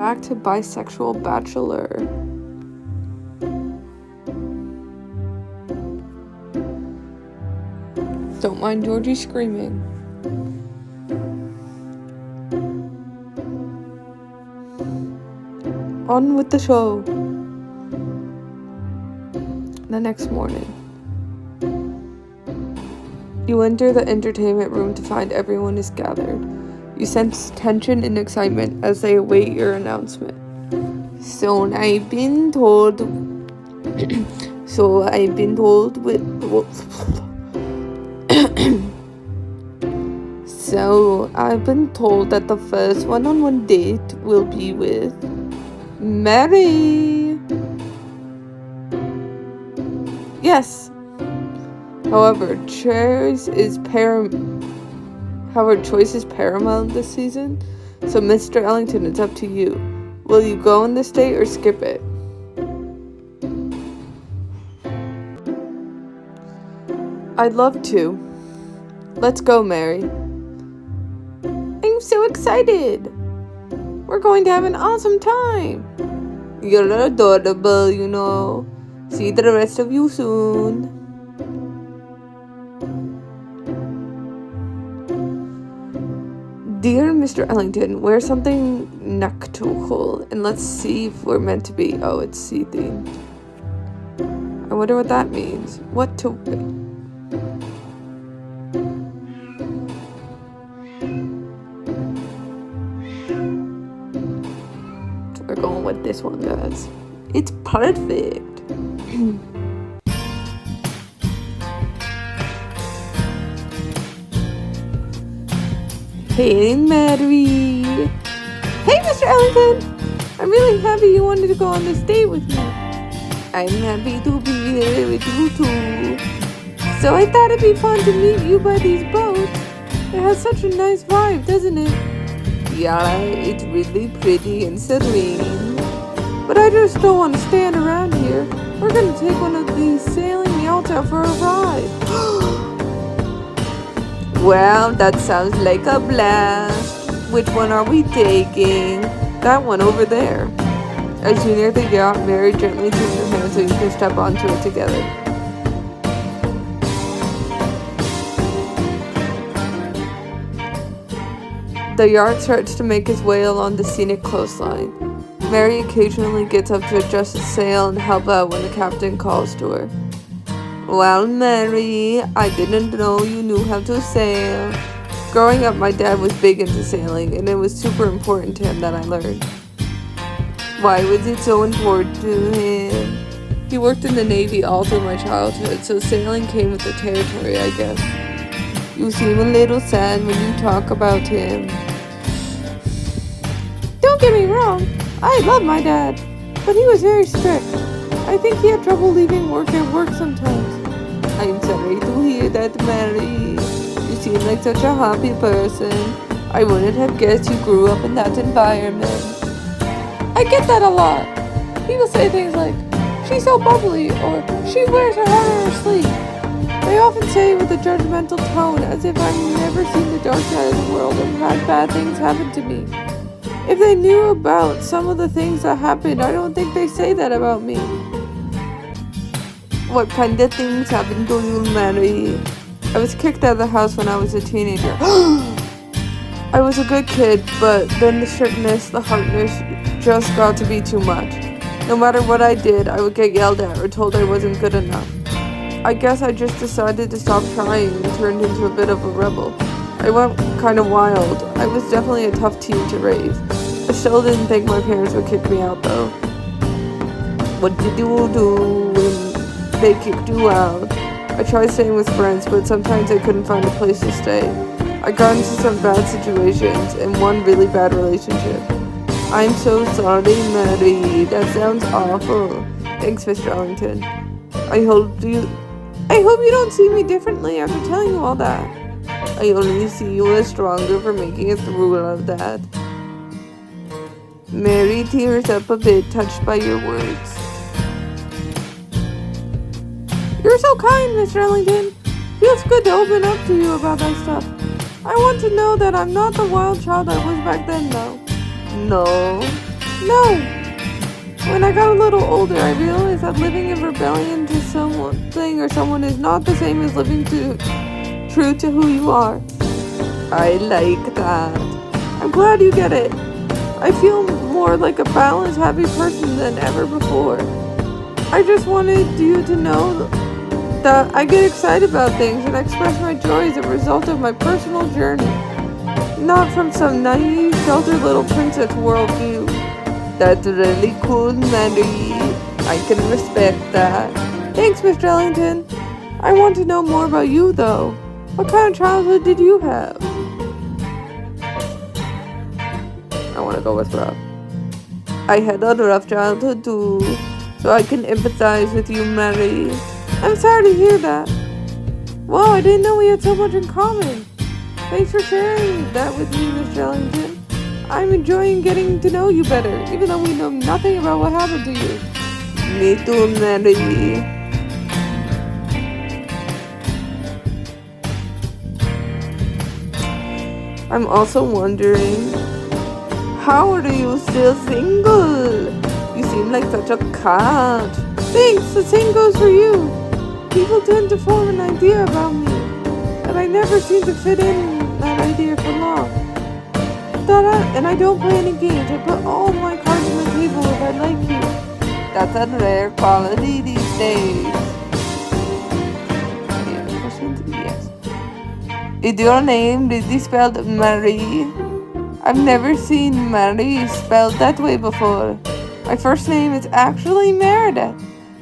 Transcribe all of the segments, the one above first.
Back to bisexual Bachelor. Don't mind Georgie screaming. On with the show. The next morning, you enter the entertainment room to find everyone is gathered. You sense tension and excitement as they await your announcement. So I've been told that the first one-on-one date will be with Mary. Yes. However, choice is paramount this season, so Mr. Ellington, it's up to you. Will you go on this date or skip it? I'd love to. Let's go, Mary. I'm so excited. We're going to have an awesome time. You're adorable, you know. See the rest of you soon. Dear Mr. Ellington, wear something nocturnal and let's see if we're meant to be. Oh, it's sea themed. I wonder what that means. What to... We're going with this one, guys. It's perfect. Hey, Mary. Hey, Mr. Ellington. I'm really happy you wanted to go on this date with me. I'm happy to be here with you too. So I thought it'd be fun to meet you by these boats. It has such a nice vibe, doesn't it? Yeah, it's really pretty and serene. But I just don't want to stand around here. We're gonna take one of these sailing yachts out for a ride. Well, that sounds like a blast. Which one are we taking? That one over there. As you near the yacht, Mary gently takes your hand so you can step onto it together. The yacht starts to make its way along the scenic coastline. Mary occasionally gets up to adjust the sail and help out when the captain calls to her. Well, Mary, I didn't know you knew how to sail. Growing up, my dad was big into sailing, and it was super important to him that I learned. Why was it so important to him? He worked in the Navy all through my childhood, so sailing came with the territory, I guess. You seem a little sad when you talk about him. Don't get me wrong, I love my dad, but he was very strict. I think he had trouble leaving work at work sometimes. I'm sorry to hear that, Mary. You seem like such a happy person. I wouldn't have guessed you grew up in that environment. I get that a lot. People say things like, she's so bubbly, or she wears her heart on her sleeve. They often say it with a judgmental tone, as if I've never seen the dark side of the world and had bad things happen to me. If they knew about some of the things that happened, I don't think they say that about me. What kind of things happened to you, Mary? I was kicked out of the house when I was a teenager. I was a good kid, but then the strictness, the hardness, just got to be too much. No matter what I did, I would get yelled at or told I wasn't good enough. I guess I just decided to stop trying and turned into a bit of a rebel. I went kind of wild. I was definitely a tough teen to raise. I still didn't think my parents would kick me out though. What did you do when they kicked you out? I tried staying with friends, but sometimes I couldn't find a place to stay. I got into some bad situations and one really bad relationship. I'm so sorry, Mary. That sounds awful. Thanks, Mr. Ellington. I hope you don't see me differently after telling you all that. I only see you as stronger for making it through all of that. Mary tears up a bit, touched by your words. You're so kind, Mr. Ellington. Feels good to open up to you about that stuff. I want to know that I'm not the wild child I was back then, though. No. No! When I got a little older, I realized that living in rebellion to something or someone is not the same as living true to who you are. I like that. I'm glad you get it. I feel more like a balanced, happy person than ever before. I just wanted you to know that I get excited about things and express my joy as a result of my personal journey, not from some naive, sheltered little princess worldview. That's really cool, Mary. I can respect that. Thanks, Mr. Ellington. I want to know more about you, though. What kind of childhood did you have? I want to go with rough. I had a rough childhood, too, so I can empathize with you, Mary. I'm sorry to hear that. Wow, I didn't know we had so much in common. Thanks for sharing that with me, Mr. Ellington. I'm enjoying getting to know you better, even though we know nothing about what happened to you. Me too, Mary. I'm also wondering, how are you still single? You seem like such a cat. Thanks, the same goes for you. People tend to form an idea about me, but I never seem to fit in that idea for long. And I don't play any games. I put all my cards on the table if I like you. That's a rare quality these days. Yes. Is your name really spelled Marie? I've never seen Marie spelled that way before. My first name is actually Meredith,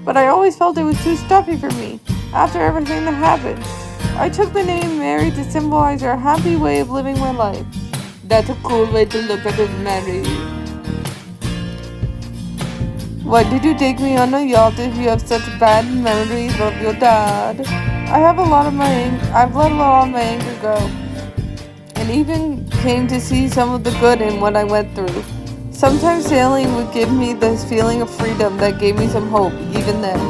but I always felt it was too stuffy for me after everything that happened. I took the name Mary to symbolize our happy way of living my life. That's a cool way to look at it, Mary. Why did you take me on a yacht if you have such bad memories of your dad? I've let a lot of my anger go, and even came to see some of the good in what I went through. Sometimes sailing would give me this feeling of freedom that gave me some hope, even then.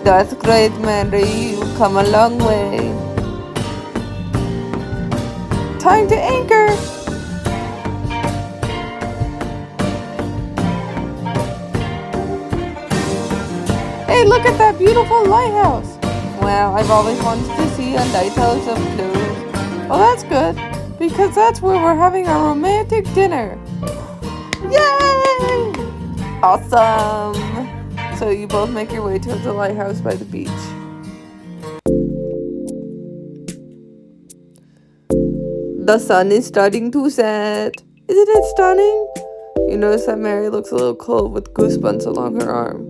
That's great, Mary. You've come a long way. Time to anchor! Hey, look at that beautiful lighthouse! Wow, I've always wanted to see a lighthouse up close. Well, that's good, because that's where we're having our romantic dinner. Yay! Awesome! So you both make your way to the lighthouse by the beach. The sun is starting to set. Isn't it stunning? You notice that Mary looks a little cold with goosebumps along her arm.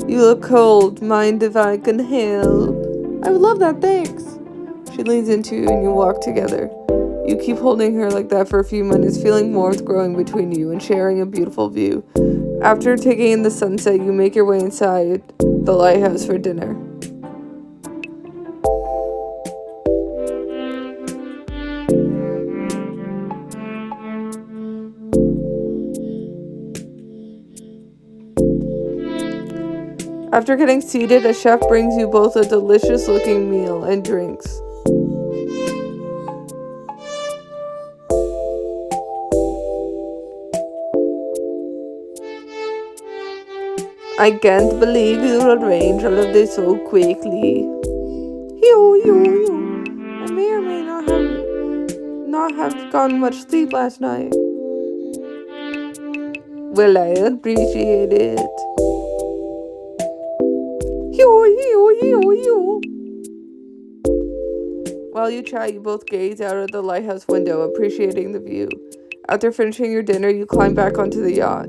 You look cold. Mind if I can help? I would love that, thanks. She leans into you and you walk together. You keep holding her like that for a few minutes, feeling warmth growing between you and sharing a beautiful view. After taking in the sunset, you make your way inside the lighthouse for dinner. After getting seated, a chef brings you both a delicious-looking meal and drinks. I can't believe you arranged all of this so quickly. I may or may not have gotten much sleep last night. Well, I appreciate it. While you chat, you both gaze out of the lighthouse window, appreciating the view. After finishing your dinner, you climb back onto the yacht.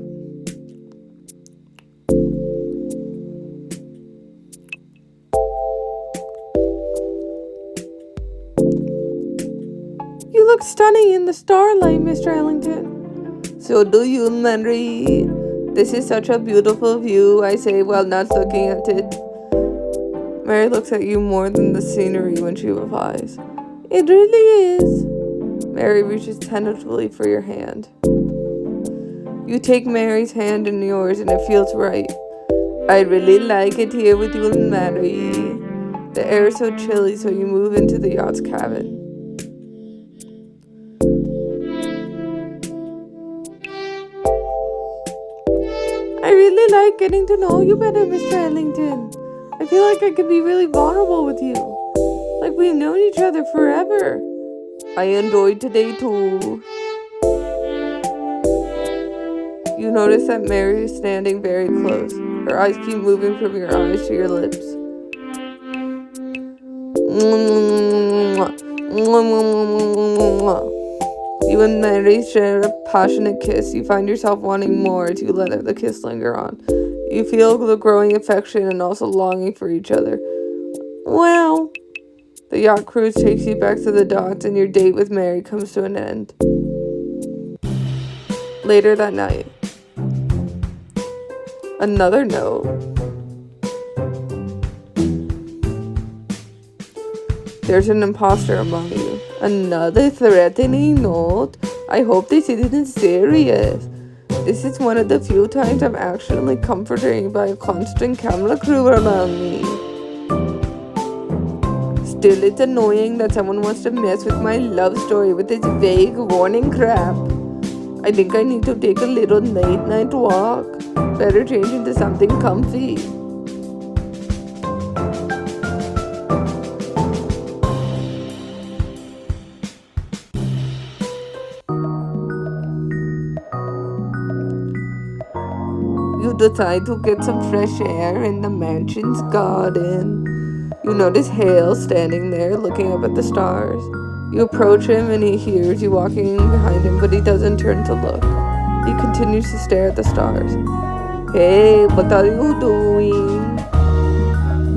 You look stunning in the starlight, Mr. Ellington. So do you, Mary. This is such a beautiful view, I say while not looking at it. Mary looks at you more than the scenery when she replies. It really is. Mary reaches tentatively for your hand. You take Mary's hand in yours and it feels right. I really like it here with you and Mary. The air is so chilly, so you move into the yacht's cabin. really like getting to know you better, Mr. Ellington. I feel like I could be really vulnerable with you. Like we've known each other forever. I enjoyed today too. You notice that Mary is standing very close. Her eyes keep moving from your eyes to your lips. You and Mary share a passionate kiss. You find yourself wanting more as you let the kiss linger on. You feel the growing affection and also longing for each other. Well, the yacht cruise takes you back to the docks and your date with Mary comes to an end. Later that night. Another note. There's an imposter among you. Another threatening note. I hope this isn't serious. This is one of the few times I'm actually comforted by a constant camera crew around me. Still, it's annoying that someone wants to mess with my love story with this vague warning crap. I think I need to take a little night walk. Better change into something comfy. You decide to get some fresh air in the mansion's garden. You notice Hale standing there looking up at the stars. You approach him and he hears you walking behind him, but he doesn't turn to look. He continues to stare at the stars. Hey, what are you doing?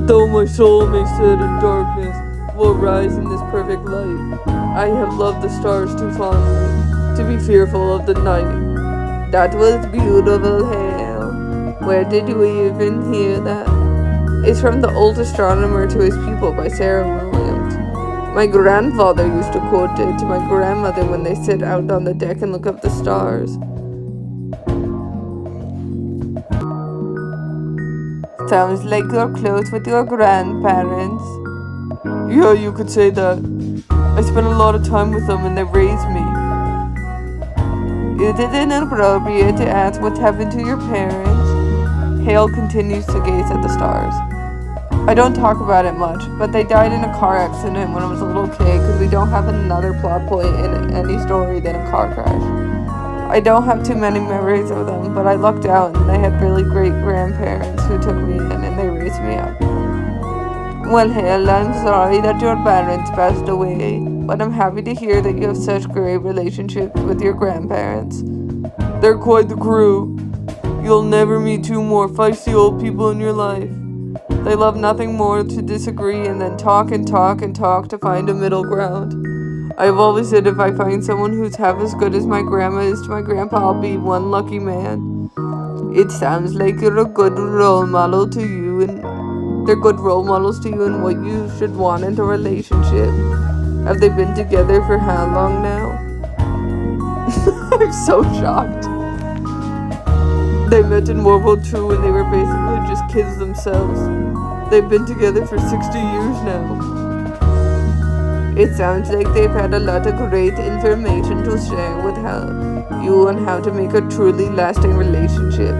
Though my soul may sit in darkness, will rise in this perfect light. I have loved the stars too fondly to be fearful of the night. That was beautiful, Hale. Where did you even hear that? It's from The Old Astronomer to His Pupil by Sarah Williams. My grandfather used to quote it to my grandmother when they sit out on the deck and look up the stars. Sounds like you're close with your grandparents. Yeah, you could say that. I spent a lot of time with them and they raised me. Is it inappropriate to ask what happened to your parents? Hale continues to gaze at the stars. I don't talk about it much, but they died in a car accident when I was a little kid because we don't have another plot point in any story than a car crash. I don't have too many memories of them, but I lucked out and I had really great grandparents who took me in and they raised me up. Well, Hale, I'm sorry that your parents passed away, but I'm happy to hear that you have such great relationships with your grandparents. They're quite the crew. You'll never meet two more feisty old people in your life. They love nothing more to disagree and then talk and talk and talk to find a middle ground. I've always said if I find someone who's half as good as my grandma is to my grandpa, I'll be one lucky man. It sounds like you're a good role model to you and they're good role models to you and what you should want in a relationship. Have they been together for how long now? I'm so shocked. They met in World War II and they were basically just kids themselves. They've been together for 60 years now. It sounds like they've had a lot of great information to share with you on how to make a truly lasting relationship.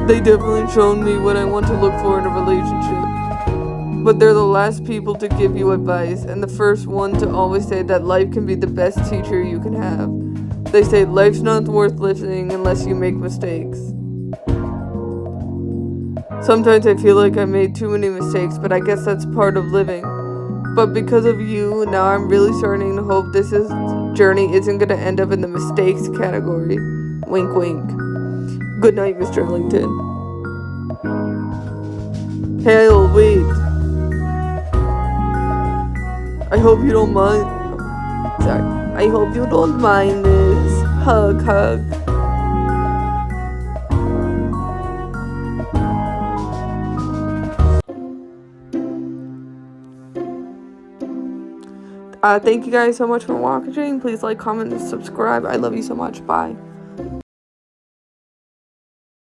They definitely shown me what I want to look for in a relationship. But they're the last people to give you advice and the first one to always say that life can be the best teacher you can have. They say life's not worth living unless you make mistakes. Sometimes I feel like I made too many mistakes, but I guess that's part of living. But because of you, now I'm really starting to hope this journey isn't going to end up in the mistakes category. Wink, wink. Good night, Mr. Ellington. Hale, wait. I hope you don't mind. Sorry. I hope you don't mind this. Hug, hug. Thank you guys so much for watching. Please like, comment, and subscribe. I love you so much. Bye.